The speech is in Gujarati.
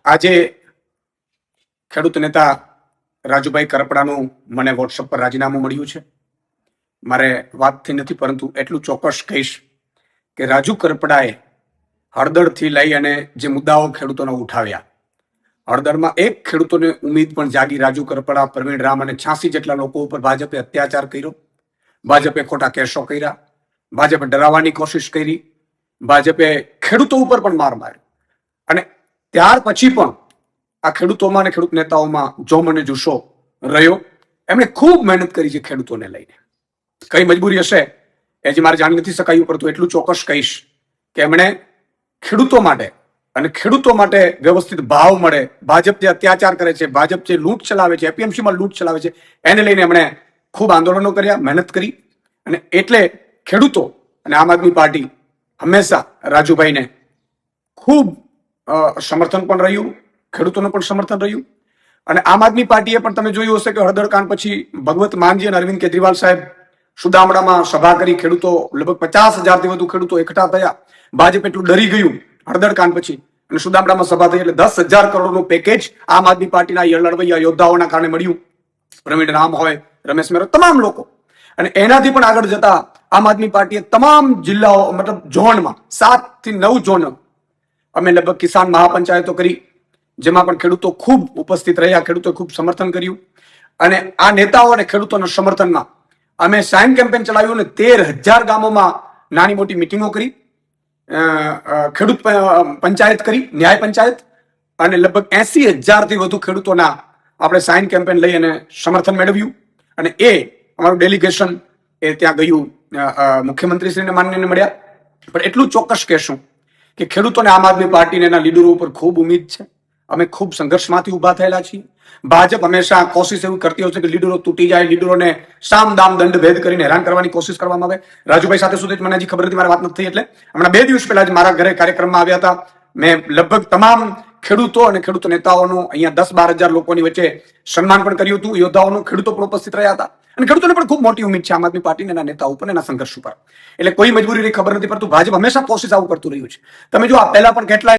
આજે ખેડૂત નેતા રાજુભાઈ કરપડાનું મને વોટ્સઅપ પર રાજીનામું મળ્યું છે. મારે વાતથી નથી, પરંતુ એટલું ચોક્કસ કહીશ કે રાજુ કરપડાએ હળદરથી લઈ અને જે મુદ્દાઓ ખેડૂતોને ઉઠાવ્યા, હળદરમાં એક ખેડૂતોને ઉમ્મીદ પણ જાગી. રાજુ કરપડા, પ્રવીણ રામ અને 86 જેટલા લોકો ઉપર ભાજપે અત્યાચાર કર્યો, ભાજપે ખોટા કેસો કર્યા, ભાજપે ડરાવવાની કોશિશ કરી, ભાજપે ખેડૂતો ઉપર પણ માર માર્યો. અને ત્યાર પછી પણ આ ખેડૂતોમાં અને ખેડૂત નેતાઓમાં જોમ અને જુસ્સો રહ્યો. એમણે ખૂબ મહેનત કરી છે ખેડૂતોને લઈને. કઈ મજબૂરી હશે એ જે મારે જાણી નથી શકાયું, પરંતુ એટલું ચોક્કસ કહીશ કે એમણે ખેડૂતો માટે અને ખેડૂતો માટે વ્યવસ્થિત ભાવ મળે, ભાજપ જે અત્યાચાર કરે છે, ભાજપ જે લૂંટ ચલાવે છે, એપીએમસીમાં લૂંટ ચલાવે છે, એને લઈને એમણે ખૂબ આંદોલનો કર્યા, મહેનત કરી. અને એટલે ખેડૂતો અને આમ આદમી પાર્ટી હંમેશા રાજુભાઈને ખૂબ સમર્થન પણ રહ્યું, ખેડૂતોનું પણ સમર્થન રહ્યું. અને આમ આદમી પાર્ટીએ પણ તમે જોયું હશે કે હળદર કાંડ પછી ભગવત માનજી અને અરવિંદ કેજરીવાલ સાહેબ સુદામડામાં સભા કરી. ખેડૂતો લગભગ 50,000થી વધુ ખેડૂતો એકઠા થયા. ભાજપ એટલું ડરી ગયું હળદર કાંડ પછી, અને સુદામડામાં સભા થઈ એટલે 10,000 કરોડનું પેકેજ આમ આદમી પાર્ટીના લડવૈયા યોદ્ધાઓના કારણે મળ્યું. પ્રવીણ રામ હોય, રમેશ મેરો, તમામ લોકો. અને એનાથી પણ આગળ જતા આમ આદમી પાર્ટીએ તમામ જિલ્લાઓ, મતલબ ઝોનમાં 7 થી 9 ઝોન અમે લગભગ કિસાન મહાપંચાયતો કરી, જેમાં પણ ખેડૂતો ખૂબ ઉપસ્થિત રહ્યા, ખેડૂતોએ ખૂબ સમર્થન કર્યું. અને આ નેતાઓ અને ખેડૂતોના સમર્થનમાં અમે સાઇન કેમ્પેન ચલાવ્યું અને 13,000 ગામોમાં નાની મોટી મિટિંગો કરી, ખેડૂત પંચાયત કરી, ન્યાય પંચાયત, અને લગભગ 80,000થી વધુ ખેડૂતોના આપણે સાઇન કેમ્પેન લઈ અને સમર્થન મેળવ્યું. અને એ અમારું ડેલિગેશન એ ત્યાં ગયું, મુખ્યમંત્રીશ્રીને માનીને મળ્યા. પણ એટલું ચોક્કસ કહેશું કે ખેડૂતોને આમ આદમી પાર્ટીને એના લીડરો ઉપર ખૂબ ઉમ્મીદ છે. અમે ખૂબ સંઘર્ષમાંથી ઉભા થયેલા છીએ. ભાજપ હંમેશા કોશિશ એવી કરતી હોય છે કે લીડરો તૂટી જાય, લીડરોને સામ દામ દંડ ભેદ કરીને હેરાન કરવાની કોશિશ કરવામાં આવે. રાજુભાઈ સાથે સુધી મને હજી ખબર નથી, મારી વાત નથી થઈ. એટલે હમણાં 2 દિવસ પહેલા જ મારા ઘરે કાર્યક્રમમાં આવ્યા હતા. મેં લગભગ તમામ ખેડૂતો અને ખેડૂત નેતાઓનું અહીંયા 10-12 હજાર લોકોની વચ્ચે સન્માન પણ કર્યું હતું. યોદ્ધાઓનું, ખેડૂતો પણ ઉપસ્થિત રહ્યા હતા. અને ખેડૂતોને પણ ખૂબ મોટી ઉમ્મીદ છે આમ આદમી પાર્ટીના એના નેતાઓ ઉપર, એના સંઘર્ષ ઉપર. એટલે કોઈ મજબૂરી ખબર નથી, પરંતુ ભાજપ હંમેશા કોશિશ આવું કરતું રહ્યું છે. તમે જો આ પહેલા પણ કેટલાય